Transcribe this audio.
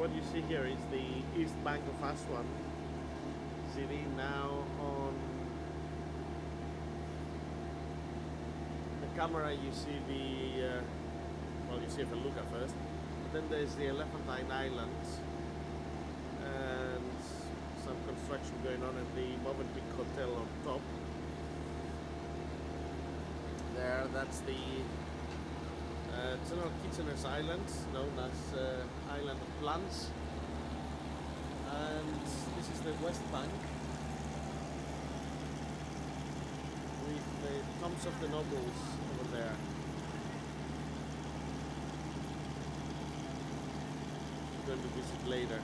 what you see here is the east bank of Aswan city. Now on the camera you see the, well, you see a Felucca first, but then there's the Elephantine Islands and some construction going on at the Movenpick hotel on top. There, that's the General Kitchener's Island, known as Island of Plants, and this is the West Bank with the tombs of the nobles over there. I'm going to visit later.